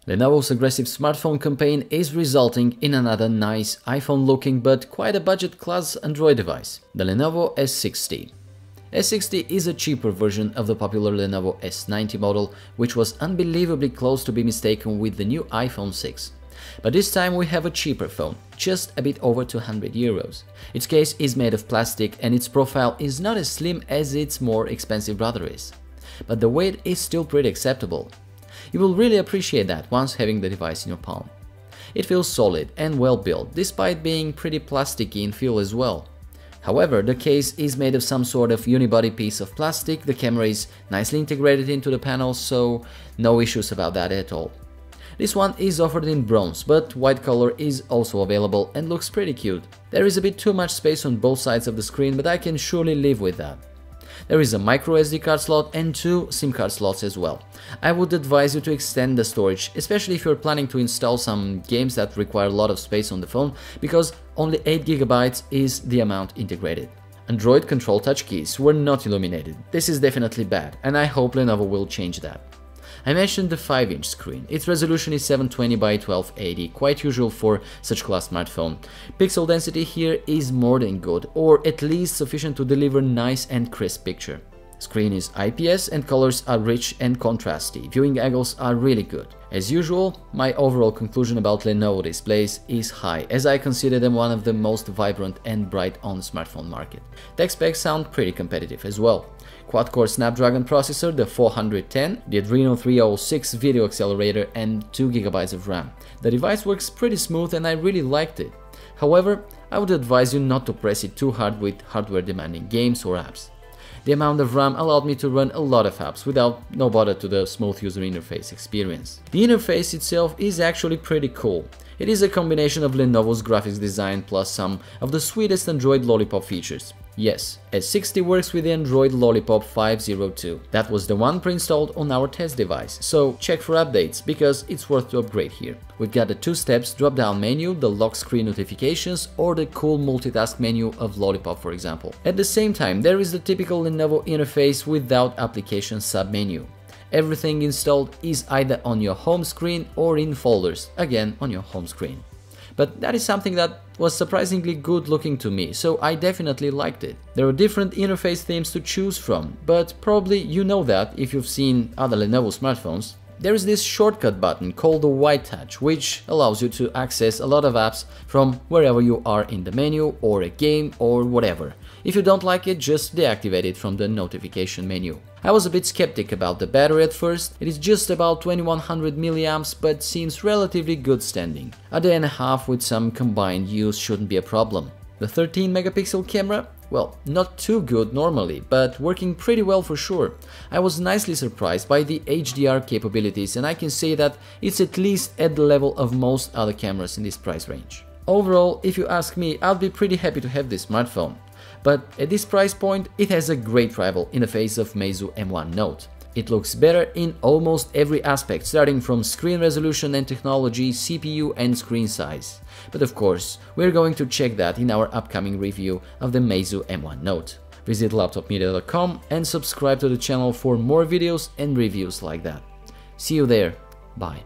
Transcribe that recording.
Lenovo's aggressive smartphone campaign is resulting in another nice iPhone-looking but quite a budget-class Android device, the Lenovo S60. S60 is a cheaper version of the popular Lenovo S90 model, which was unbelievably close to be mistaken with the new iPhone 6. But this time we have a cheaper phone, just a bit over 200 euros. Its case is made of plastic and its profile is not as slim as its more expensive brother is. But the weight is still pretty acceptable. You will really appreciate that once having the device in your palm. It feels solid and well built, despite being pretty plasticky in feel as well. However, the case is made of some sort of unibody piece of plastic, the camera is nicely integrated into the panel, so no issues about that at all. This one is offered in bronze, but white color is also available and looks pretty cute. There is a bit too much space on both sides of the screen, but I can surely live with that. There is a micro SD card slot and 2 SIM card slots as well. I would advise you to extend the storage, especially if you're planning to install some games that require a lot of space on the phone, because only 8 GB is the amount integrated. Android control touch keys were not illuminated. This is definitely bad, and I hope Lenovo will change that. I mentioned the 5-inch screen. Its resolution is 720 by 1280, quite usual for such class smartphone. Pixel density here is more than good, or at least sufficient to deliver nice and crisp picture. Screen is IPS and colors are rich and contrasty. Viewing angles are really good. As usual, my overall conclusion about Lenovo displays is high, as I consider them one of the most vibrant and bright on the smartphone market. Tech specs sound pretty competitive as well. Quad-core Snapdragon processor, the 410, the Adreno 306 video accelerator and 2 GB of RAM. The device works pretty smooth and I really liked it. However, I would advise you not to press it too hard with hardware-demanding games or apps. The amount of RAM allowed me to run a lot of apps without no bother to the smooth user interface experience. The interface itself is actually pretty cool. It is a combination of Lenovo's graphics design plus some of the sweetest Android Lollipop features. Yes, S60 works with the Android Lollipop 502. That was the one pre-installed on our test device, so check for updates because it's worth to upgrade here. We've got the 2 steps drop-down menu, the lock screen notifications or the cool multitask menu of Lollipop, for example. At the same time, there is the typical Lenovo interface without application submenu. Everything installed is either on your home screen or in folders, again on your home screen. But that is something that was surprisingly good looking to me, so I definitely liked it. There are different interface themes to choose from, but probably you know that if you've seen other Lenovo smartphones. There is this shortcut button called the White Touch, which allows you to access a lot of apps from wherever you are in the menu or a game or whatever. If you don't like it, just deactivate it from the notification menu. I was a bit skeptic about the battery at first. It is just about 2100 mAh but seems relatively good standing. A day and a half with some combined use shouldn't be a problem. The 13 megapixel camera? Well, not too good normally, but working pretty well for sure. I was nicely surprised by the HDR capabilities and I can say that it's at least at the level of most other cameras in this price range. Overall, if you ask me, I'd be pretty happy to have this smartphone. But at this price point, it has a great rival in the face of Meizu M1 Note. It looks better in almost every aspect, starting from screen resolution and technology, CPU and screen size. But of course, we're going to check that in our upcoming review of the Meizu M1 Note. Visit laptopmedia.com and subscribe to the channel for more videos and reviews like that. See you there, bye.